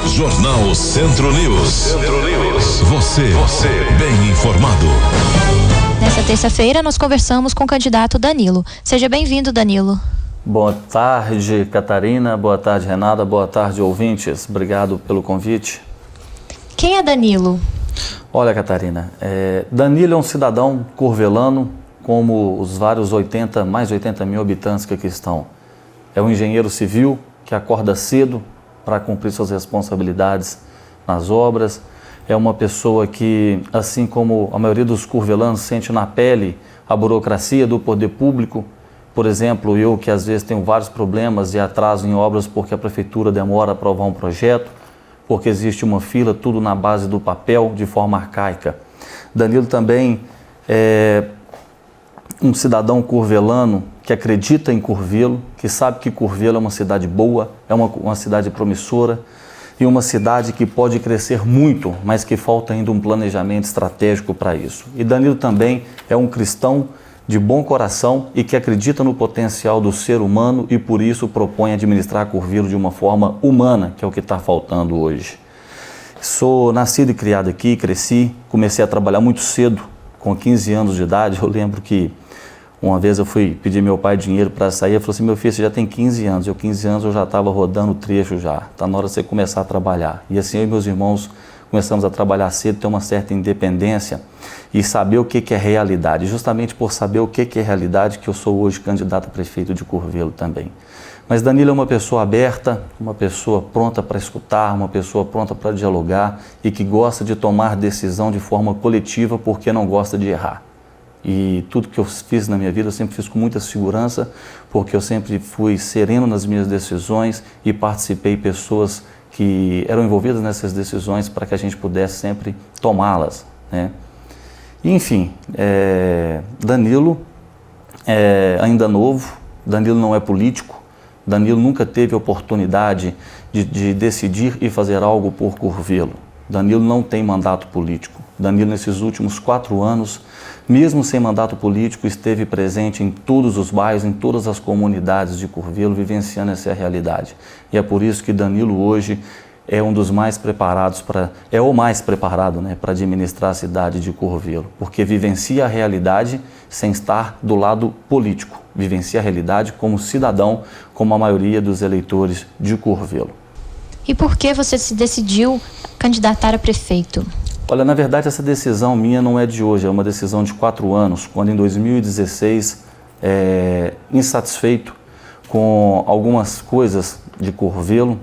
Jornal Centro News. Você bem informado. Nessa terça-feira, nós conversamos com o candidato Danilo. Seja bem-vindo, Danilo. Boa tarde, Catarina. Boa tarde, Renata. Boa tarde, ouvintes. Obrigado pelo convite. Quem é Danilo? Olha, Catarina, Danilo é um cidadão curvelano, como os vários mais de 80 mil habitantes que aqui estão. É um engenheiro civil que acorda cedo para cumprir suas responsabilidades nas obras. É uma pessoa que, assim como a maioria dos curvelanos, sente na pele a burocracia do poder público. Por exemplo, eu que às vezes tenho vários problemas e atraso em obras porque a prefeitura demora a aprovar um projeto, porque existe uma fila, tudo na base do papel, de forma arcaica. Danilo também é um cidadão curvelano que acredita em Curvelo, que sabe que Curvelo é uma cidade boa, é uma cidade promissora e uma cidade que pode crescer muito, mas que falta ainda um planejamento estratégico para isso. E Danilo também é um cristão de bom coração e que acredita no potencial do ser humano e por isso propõe administrar Curvelo de uma forma humana, que é o que está faltando hoje. Sou nascido e criado aqui, cresci, comecei a trabalhar muito cedo, com 15 anos de idade. Eu lembro que uma vez eu fui pedir meu pai dinheiro para sair, ele falou assim: meu filho, você já tem 15 anos. Eu, 15 anos, eu já estava rodando o trecho já, está na hora de você começar a trabalhar. E assim eu e meus irmãos começamos a trabalhar cedo, ter uma certa independência e saber o que é realidade. Justamente por saber o que é realidade que eu sou hoje candidato a prefeito de Curvelo também. Mas Danilo é uma pessoa aberta, uma pessoa pronta para escutar, uma pessoa pronta para dialogar e que gosta de tomar decisão de forma coletiva porque não gosta de errar. E tudo que eu fiz na minha vida eu sempre fiz com muita segurança, porque eu sempre fui sereno nas minhas decisões e participei de pessoas que eram envolvidas nessas decisões para que a gente pudesse sempre tomá-las, né? Enfim, Danilo é ainda novo, Danilo não é político, Danilo nunca teve oportunidade de decidir e fazer algo por Curvelo. Danilo não tem mandato político. Danilo, nesses últimos 4 anos, mesmo sem mandato político, esteve presente em todos os bairros, em todas as comunidades de Curvelo, vivenciando essa realidade. E é por isso que Danilo hoje é um dos mais preparados o mais preparado, né, para administrar a cidade de Curvelo, porque vivencia a realidade sem estar do lado político, vivencia a realidade como cidadão, como a maioria dos eleitores de Curvelo. E por que você se decidiu candidatar a prefeito? Olha, na verdade essa decisão minha não é de hoje, é uma decisão de 4 anos, quando em 2016, insatisfeito com algumas coisas de Curvelo,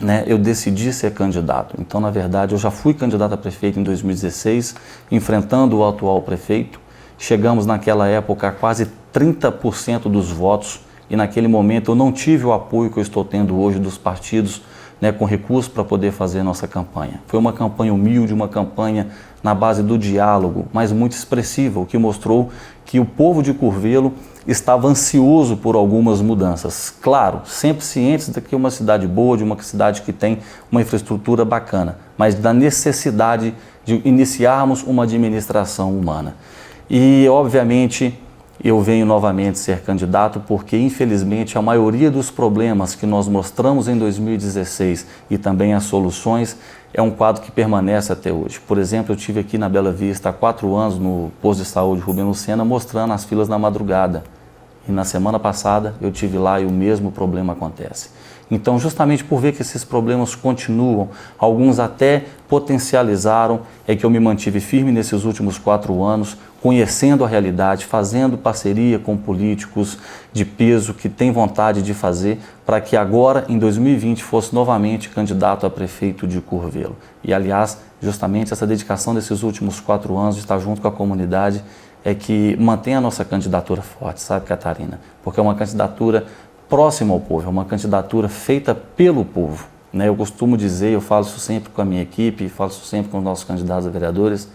né, eu decidi ser candidato. Então, na verdade, eu já fui candidato a prefeito em 2016, enfrentando o atual prefeito. Chegamos naquela época a quase 30% dos votos e naquele momento eu não tive o apoio que eu estou tendo hoje dos partidos, né, com recursos para poder fazer nossa campanha. Foi uma campanha humilde, uma campanha na base do diálogo, mas muito expressiva, o que mostrou que o povo de Curvelo estava ansioso por algumas mudanças. Claro, sempre cientes de que é uma cidade boa, de uma cidade que tem uma infraestrutura bacana, mas da necessidade de iniciarmos uma administração humana. E, obviamente, eu venho novamente ser candidato porque, infelizmente, a maioria dos problemas que nós mostramos em 2016 e também as soluções é um quadro que permanece até hoje. Por exemplo, eu estive aqui na Bela Vista há 4 anos no posto de saúde Rubem Lucena mostrando as filas na madrugada. E na semana passada eu estive lá e o mesmo problema acontece. Então, justamente por ver que esses problemas continuam, alguns até potencializaram, é que eu me mantive firme nesses últimos 4 anos, conhecendo a realidade, fazendo parceria com políticos de peso que têm vontade de fazer, para que agora, em 2020, fosse novamente candidato a prefeito de Curvelo. E, aliás, justamente essa dedicação desses últimos 4 anos, de estar junto com a comunidade, é que mantém a nossa candidatura forte, sabe, Catarina? Porque é uma candidatura próxima ao povo, é uma candidatura feita pelo povo, né? Eu costumo dizer, eu falo isso sempre com a minha equipe, falo isso sempre com os nossos candidatos a vereadores,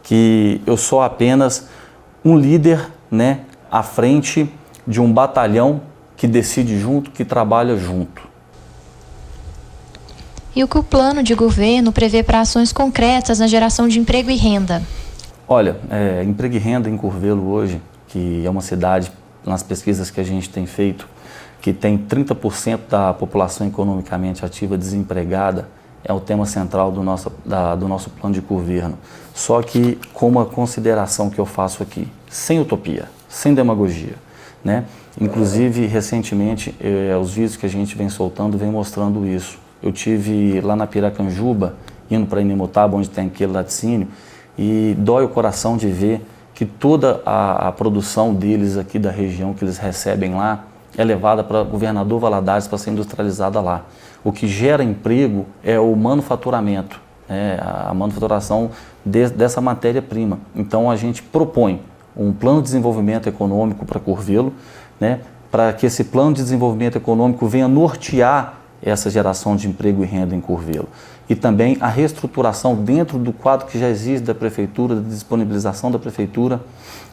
que eu sou apenas um líder, né, à frente de um batalhão que decide junto, que trabalha junto. E o que o plano de governo prevê para ações concretas na geração de emprego e renda? Olha, emprego e renda em Curvelo hoje, que é uma cidade, nas pesquisas que a gente tem feito, que tem 30% da população economicamente ativa desempregada, é o tema central do nosso plano de governo. Só que com uma consideração que eu faço aqui, sem utopia, sem demagogia, né? Inclusive, recentemente, os vídeos que a gente vem soltando vem mostrando isso. Eu tive lá na Piracanjuba, indo para Inimutaba, onde tem aquele laticínio, e dói o coração de ver que toda a produção deles aqui da região, que eles recebem lá, é levada para Governador Valadares para ser industrializada lá. O que gera emprego é o manufaturamento, a manufaturação dessa matéria-prima. Então a gente propõe um plano de desenvolvimento econômico para Curvelo, né, para que esse plano de desenvolvimento econômico venha nortear essa geração de emprego e renda em Curvelo. E também a reestruturação dentro do quadro que já existe da Prefeitura, da disponibilização da Prefeitura,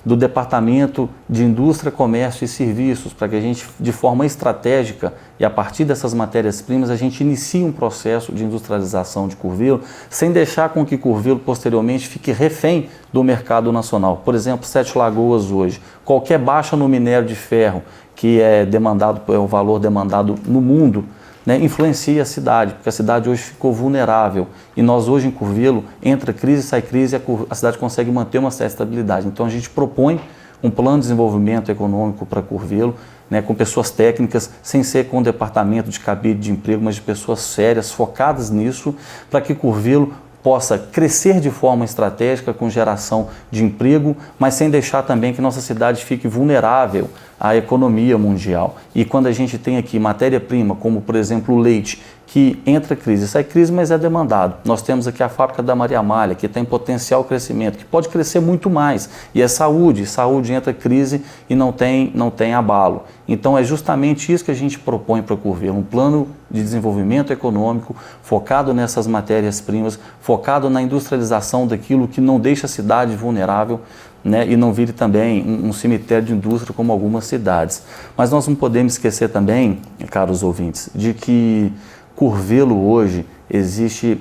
do Departamento de Indústria, Comércio e Serviços, para que a gente, de forma estratégica e a partir dessas matérias-primas, a gente inicie um processo de industrialização de Curvelo, sem deixar com que Curvelo, posteriormente, fique refém do mercado nacional. Por exemplo, Sete Lagoas hoje, qualquer baixa no minério de ferro, que é o valor demandado no mundo, né, influencia a cidade, porque a cidade hoje ficou vulnerável e nós hoje em Curvelo, entra crise, sai crise, a cidade consegue manter uma certa estabilidade. Então a gente propõe um plano de desenvolvimento econômico para Curvelo, né, com pessoas técnicas, sem ser com um departamento de cabide de emprego, mas de pessoas sérias, focadas nisso, para que Curvelo possa crescer de forma estratégica com geração de emprego, mas sem deixar também que nossa cidade fique vulnerável à economia mundial. E quando a gente tem aqui matéria-prima, como por exemplo o leite, que entra crise, sai crise, mas é demandado. Nós temos aqui a fábrica da Maria Amália, que tem potencial crescimento, que pode crescer muito mais. E é saúde entra crise e não tem abalo. Então é justamente isso que a gente propõe para Curvelo, um plano de desenvolvimento econômico focado nessas matérias-primas, focado na industrialização daquilo que não deixa a cidade vulnerável, né, e não vire também um cemitério de indústria como algumas cidades. Mas nós não podemos esquecer também, caros ouvintes, de que Curvelo hoje existe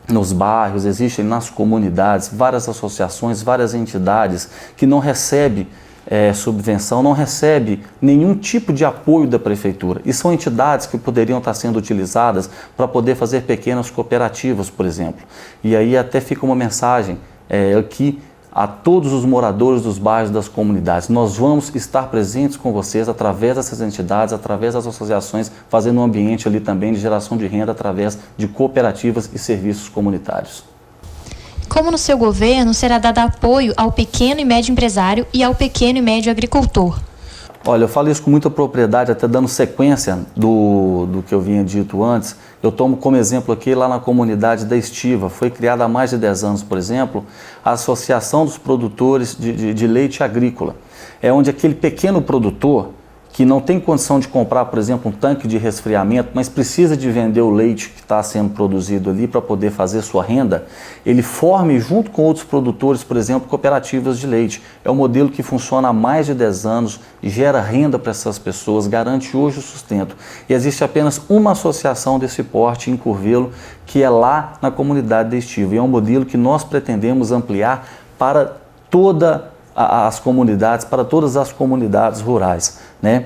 nos bairros, existem nas comunidades várias associações, várias entidades que não recebem subvenção, não recebem nenhum tipo de apoio da prefeitura. E são entidades que poderiam estar sendo utilizadas para poder fazer pequenas cooperativas, por exemplo. E aí até fica uma mensagem aqui a todos os moradores dos bairros das comunidades. Nós vamos estar presentes com vocês através dessas entidades, através das associações, fazendo um ambiente ali também de geração de renda através de cooperativas e serviços comunitários. Como no seu governo será dado apoio ao pequeno e médio empresário e ao pequeno e médio agricultor? Olha, eu falo isso com muita propriedade, até dando sequência do que eu vinha dito antes. Eu tomo como exemplo aqui lá na comunidade da Estiva. Foi criada há mais de 10 anos, por exemplo, a Associação dos Produtores de Leite Agrícola. É onde aquele pequeno produtor que não tem condição de comprar, por exemplo, um tanque de resfriamento, mas precisa de vender o leite que está sendo produzido ali para poder fazer sua renda, ele forme junto com outros produtores, por exemplo, cooperativas de leite. É um modelo que funciona há mais de 10 anos, gera renda para essas pessoas, garante hoje o sustento. E existe apenas uma associação desse porte em Curvelo, que é lá na comunidade da Estiva. E é um modelo que nós pretendemos ampliar para todas as comunidades rurais, né?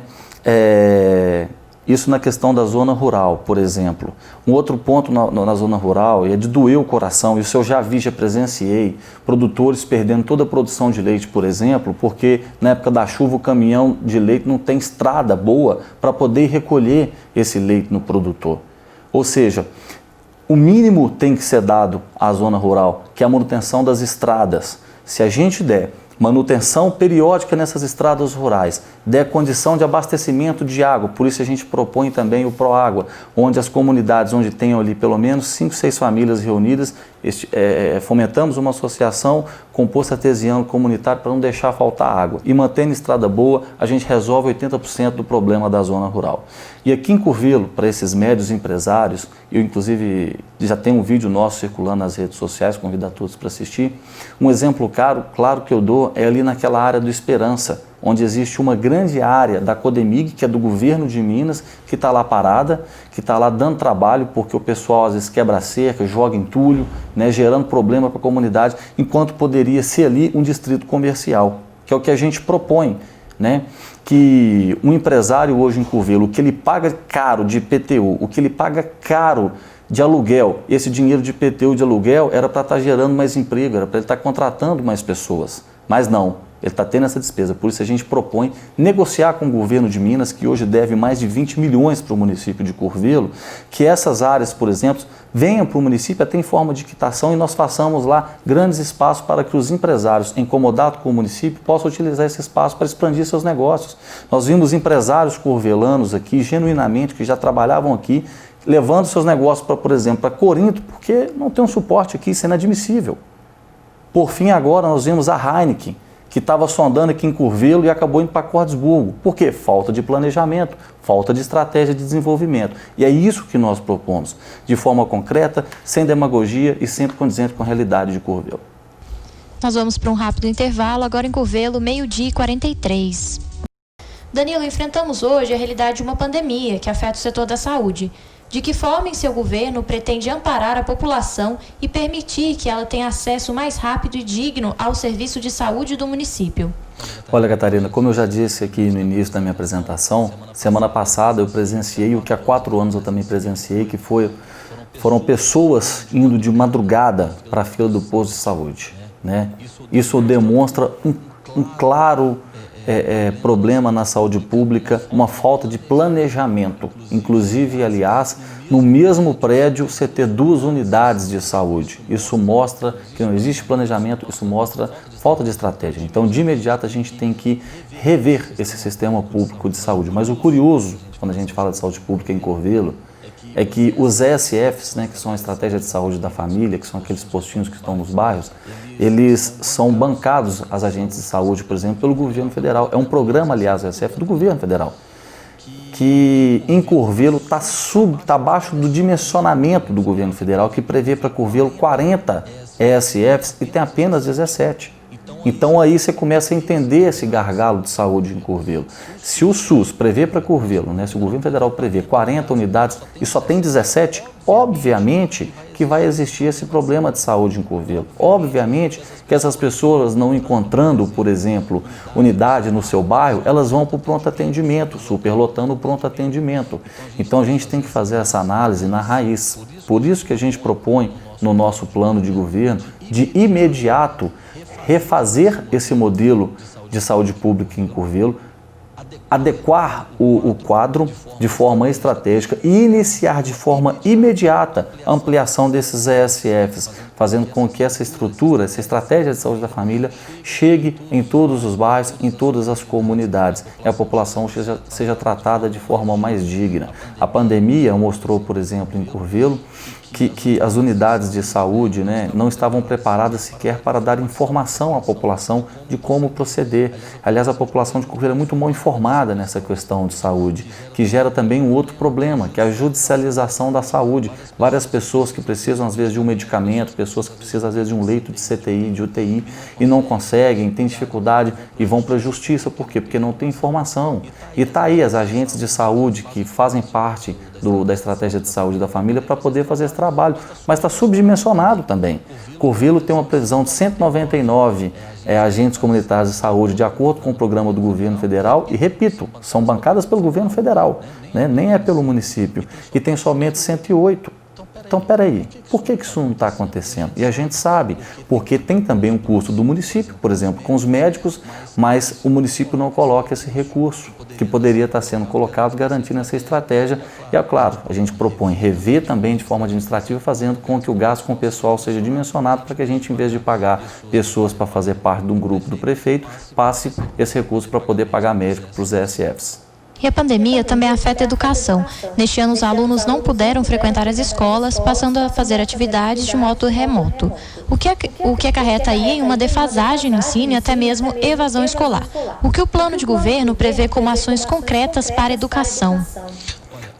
Isso na questão da zona rural, por exemplo. Um outro ponto na zona rural é de doer o coração, isso eu já vi, já presenciei, produtores perdendo toda a produção de leite, por exemplo, porque na época da chuva o caminhão de leite não tem estrada boa para poder recolher esse leite no produtor. Ou seja, o mínimo tem que ser dado à zona rural, que é a manutenção das estradas. Se a gente der manutenção periódica nessas estradas rurais, der condição de abastecimento de água, por isso a gente propõe também o Proágua, onde as comunidades, onde tenham ali pelo menos 5, 6 famílias reunidas, fomentamos uma associação com poço artesiano comunitário para não deixar faltar água. E mantendo estrada boa, a gente resolve 80% do problema da zona rural. E aqui em Curvelo, para esses médios empresários, eu inclusive já tenho um vídeo nosso circulando nas redes sociais, convido a todos para assistir. Um exemplo claro que eu dou é ali naquela área do Esperança, onde existe uma grande área da Codemig, que é do governo de Minas, que está lá parada, que está lá dando trabalho, porque o pessoal às vezes quebra a cerca, joga entulho, né, gerando problema para a comunidade, enquanto poderia ser ali um distrito comercial, que é o que a gente propõe né, que um empresário hoje em Curvelo, o que ele paga caro de IPTU, o que ele paga caro de aluguel, esse dinheiro de IPTU de aluguel era para estar gerando mais emprego, era para ele estar contratando mais pessoas, mas não. Ele está tendo essa despesa, por isso a gente propõe negociar com o governo de Minas, que hoje deve mais de 20 milhões para o município de Curvelo, que essas áreas, por exemplo, venham para o município até em forma de quitação e nós façamos lá grandes espaços para que os empresários incomodados com o município possam utilizar esse espaço para expandir seus negócios. Nós vimos empresários curvelanos aqui, genuinamente, que já trabalhavam aqui, levando seus negócios, por exemplo, para Corinto, porque não tem um suporte aqui, isso é inadmissível. Por fim, agora nós vimos a Heineken, que estava sondando aqui em Curvelo e acabou indo para Cordesburgo. Por quê? Falta de planejamento, falta de estratégia de desenvolvimento. E é isso que nós propomos, de forma concreta, sem demagogia e sempre condizente com a realidade de Curvelo. Nós vamos para um rápido intervalo, agora em Curvelo, 12h43. Danilo, enfrentamos hoje a realidade de uma pandemia que afeta o setor da saúde. De que forma, em seu governo, pretende amparar a população e permitir que ela tenha acesso mais rápido e digno ao serviço de saúde do município? Olha, Catarina, como eu já disse aqui no início da minha apresentação, semana passada eu presenciei o que há 4 anos eu também presenciei, que foram pessoas indo de madrugada para a fila do posto de saúde, né? Isso demonstra um claro problema na saúde pública, uma falta de planejamento. Inclusive, aliás, no mesmo prédio você ter 2 unidades de saúde. Isso mostra que não existe planejamento, isso mostra falta de estratégia. Então, de imediato, a gente tem que rever esse sistema público de saúde. Mas o curioso, quando a gente fala de saúde pública em Curvelo, é que os ESFs, né, que são a Estratégia de Saúde da Família, que são aqueles postinhos que estão nos bairros, eles são bancados, as agentes de saúde, por exemplo, pelo governo federal. É um programa, aliás, o ESF, do governo federal, que em Curvelo está abaixo do dimensionamento do governo federal, que prevê para Curvelo 40 ESFs e tem apenas 17. Então aí você começa a entender esse gargalo de saúde em Curvelo. Se o SUS prevê para Curvelo, né, se o governo federal prevê 40 unidades e só tem 17, obviamente que vai existir esse problema de saúde em Curvelo. Obviamente que essas pessoas não encontrando, por exemplo, unidade no seu bairro, elas vão para o pronto atendimento, superlotando o pronto atendimento. Então a gente tem que fazer essa análise na raiz. Por isso que a gente propõe no nosso plano de governo, de imediato, refazer esse modelo de saúde pública em Curvelo, adequar o quadro de forma estratégica e iniciar de forma imediata a ampliação desses ESFs, fazendo com que essa estrutura, essa estratégia de saúde da família chegue em todos os bairros, em todas as comunidades e a população seja tratada de forma mais digna. A pandemia mostrou, por exemplo, em Curvelo, que as unidades de saúde, né, não estavam preparadas sequer para dar informação à população de como proceder. Aliás, a população de Curvelo é muito mal informada nessa questão de saúde, que gera também um outro problema, que é a judicialização da saúde. Várias pessoas que precisam, às vezes, de um medicamento, pessoas que precisam, às vezes, de um leito de CTI, de UTI, e não conseguem, têm dificuldade e vão para a justiça. Por quê? Porque não tem informação. E está aí as agentes de saúde que fazem parte da estratégia de saúde da família para poder fazer esse trabalho, mas está subdimensionado também. Curvelo tem uma previsão de 199 agentes comunitários de saúde de acordo com o programa do governo federal e, repito, são bancadas pelo governo federal, né? Nem é pelo município, e tem somente 108. Então, peraí, por que isso não está acontecendo? E a gente sabe, porque tem também um custo do município, por exemplo, com os médicos, mas o município não coloca esse recurso que poderia estar sendo colocado, garantindo essa estratégia. E, é claro, a gente propõe rever também de forma administrativa, fazendo com que o gasto com o pessoal seja dimensionado para que a gente, em vez de pagar pessoas para fazer parte de um grupo do prefeito, passe esse recurso para poder pagar médico para os ESFs. E a pandemia também afeta a educação. Neste ano, os alunos não puderam frequentar as escolas, passando a fazer atividades de modo remoto, o que acarreta aí em uma defasagem no ensino e até mesmo evasão escolar. O que o plano de governo prevê como ações concretas para a educação?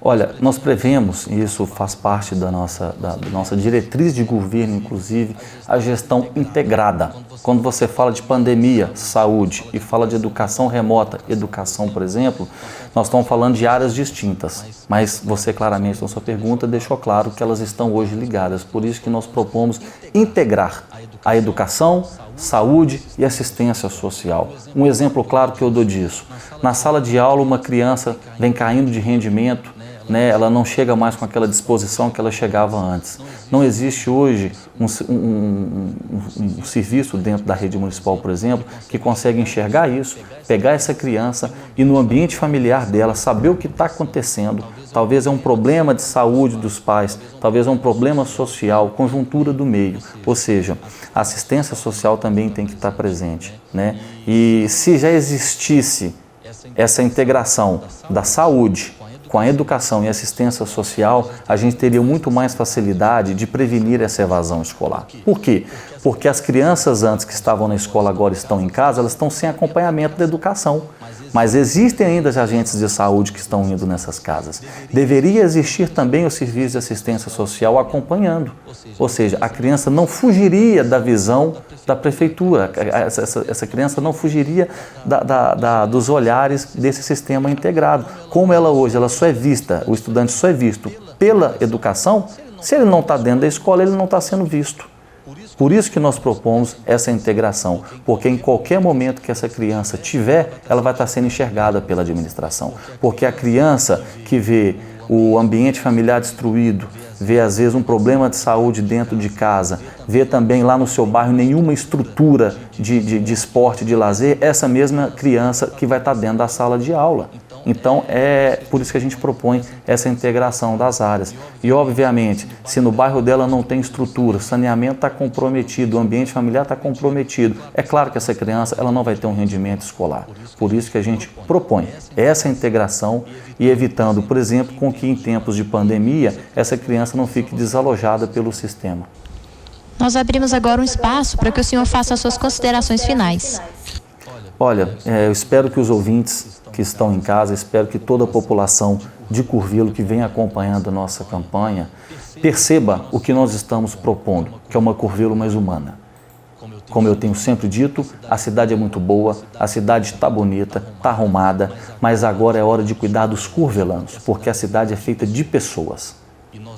Olha, nós prevemos, e isso faz parte da nossa diretriz de governo, inclusive, a gestão integrada. Quando você fala de pandemia, saúde, e fala de educação remota, educação, por exemplo, nós estamos falando de áreas distintas, mas você claramente na sua pergunta deixou claro que elas estão hoje ligadas. Por isso que nós propomos integrar a educação, saúde e assistência social. Um exemplo claro que eu dou disso: na sala de aula uma criança vem caindo de rendimento, ela não chega mais com aquela disposição que ela chegava antes. Não existe hoje um serviço dentro da rede municipal, por exemplo, que consegue enxergar isso, pegar essa criança e no ambiente familiar dela saber o que está acontecendo. Talvez é um problema de saúde dos pais, talvez é um problema social, conjuntura do meio. Ou seja, a assistência social também tem que estar presente, E se já existisse essa integração da saúde com a educação e assistência social, a gente teria muito mais facilidade de prevenir essa evasão escolar. Por quê? Porque as crianças antes que estavam na escola agora estão em casa, elas estão sem acompanhamento da educação. Mas existem ainda os agentes de saúde que estão indo nessas casas. Deveria existir também o serviço de assistência social acompanhando. Ou seja, a criança não fugiria da visão da prefeitura, essa criança não fugiria dos olhares desse sistema integrado. Como ela hoje, ela só é vista, o estudante só é visto pela educação, se ele não está dentro da escola, ele não está sendo visto. Por isso que nós propomos essa integração, porque em qualquer momento que essa criança tiver, ela vai estar sendo enxergada pela administração. Porque a criança que vê o ambiente familiar destruído, vê às vezes um problema de saúde dentro de casa, vê também lá no seu bairro nenhuma estrutura de esporte, de lazer, essa mesma criança que vai estar dentro da sala de aula. Então, é por isso que a gente propõe essa integração das áreas. E, obviamente, se no bairro dela não tem estrutura, o saneamento está comprometido, o ambiente familiar está comprometido, é claro que essa criança ela não vai ter um rendimento escolar. Por isso que a gente propõe essa integração e evitando, por exemplo, com que em tempos de pandemia, essa criança não fique desalojada pelo sistema. Nós abrimos agora um espaço para que o senhor faça as suas considerações finais. Olha, eu espero que os ouvintes que estão em casa, espero que toda a população de Curvelo que vem acompanhando a nossa campanha perceba o que nós estamos propondo, que é uma Curvelo mais humana. Como eu tenho sempre dito, a cidade é muito boa, a cidade está bonita, está arrumada, mas agora é hora de cuidar dos curvelanos, porque a cidade é feita de pessoas.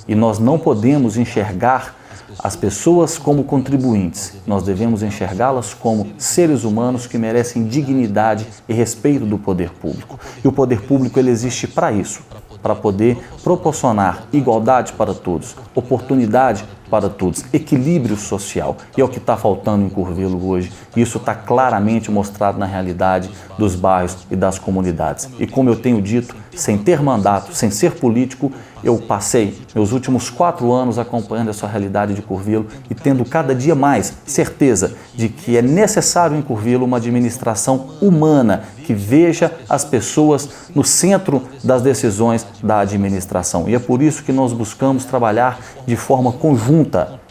E nós não podemos enxergar as pessoas como contribuintes, nós devemos enxergá-las como seres humanos que merecem dignidade e respeito do poder público. E o poder público ele existe para isso, para poder proporcionar igualdade para todos, oportunidade para todos, equilíbrio social. E é o que está faltando em Curvelo hoje. Isso está claramente mostrado na realidade dos bairros e das comunidades. E como eu tenho dito, sem ter mandato, sem ser político, eu passei meus últimos 4 anos acompanhando essa realidade de Curvelo e tendo cada dia mais certeza de que é necessário em Curvelo uma administração humana que veja as pessoas no centro das decisões da administração. E é por isso que nós buscamos trabalhar de forma conjunta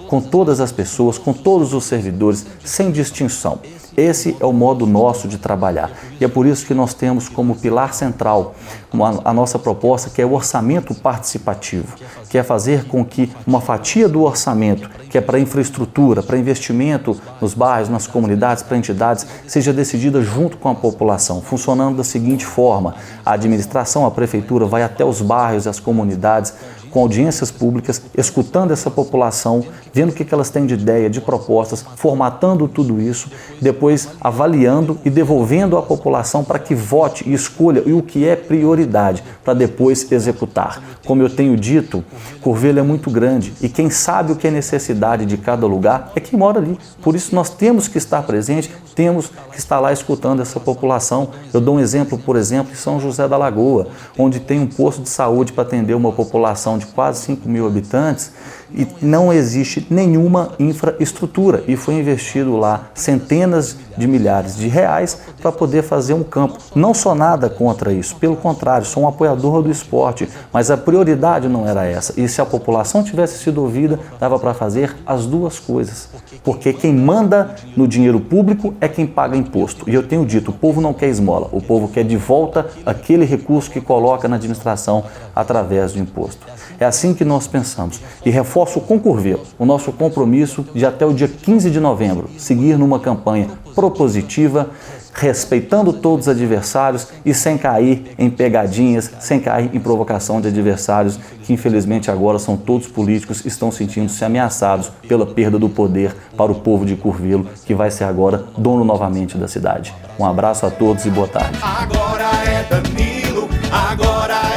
com todas as pessoas, com todos os servidores, sem distinção. Esse é o modo nosso de trabalhar. E é por isso que nós temos como pilar central a nossa proposta, que é o orçamento participativo, que é fazer com que uma fatia do orçamento, que é para infraestrutura, para investimento nos bairros, nas comunidades, para entidades, seja decidida junto com a população, funcionando da seguinte forma: a administração, a prefeitura vai até os bairros e as comunidades, com audiências públicas, escutando essa população, vendo o que elas têm de ideia, de propostas, formatando tudo isso, depois avaliando e devolvendo à população para que vote e escolha o que é prioridade, para depois executar. Como eu tenho dito, Curvelo é muito grande e quem sabe o que é necessidade de cada lugar é quem mora ali. Por isso nós temos que estar presente, temos que estar lá escutando essa população. Eu dou um exemplo, por exemplo, em São José da Lagoa, onde tem um posto de saúde para atender uma população de quase 5.000 habitantes, e não existe nenhuma infraestrutura e foi investido lá centenas de milhares de reais para poder fazer um campo. Não sou nada contra isso, pelo contrário, sou um apoiador do esporte, mas a prioridade não era essa. E se a população tivesse sido ouvida, dava para fazer as duas coisas, porque quem manda no dinheiro público é quem paga imposto. E eu tenho dito, o povo não quer esmola, o povo quer de volta aquele recurso que coloca na administração através do imposto. É assim que nós pensamos. E reforço com Curvelo o nosso compromisso de até o dia 15 de novembro seguir numa campanha propositiva, respeitando todos os adversários e sem cair em pegadinhas, sem cair em provocação de adversários que infelizmente agora são todos políticos, estão sentindo-se ameaçados pela perda do poder para o povo de Curvelo, que vai ser agora dono novamente da cidade. Um abraço a todos e boa tarde. Agora é Danilo, agora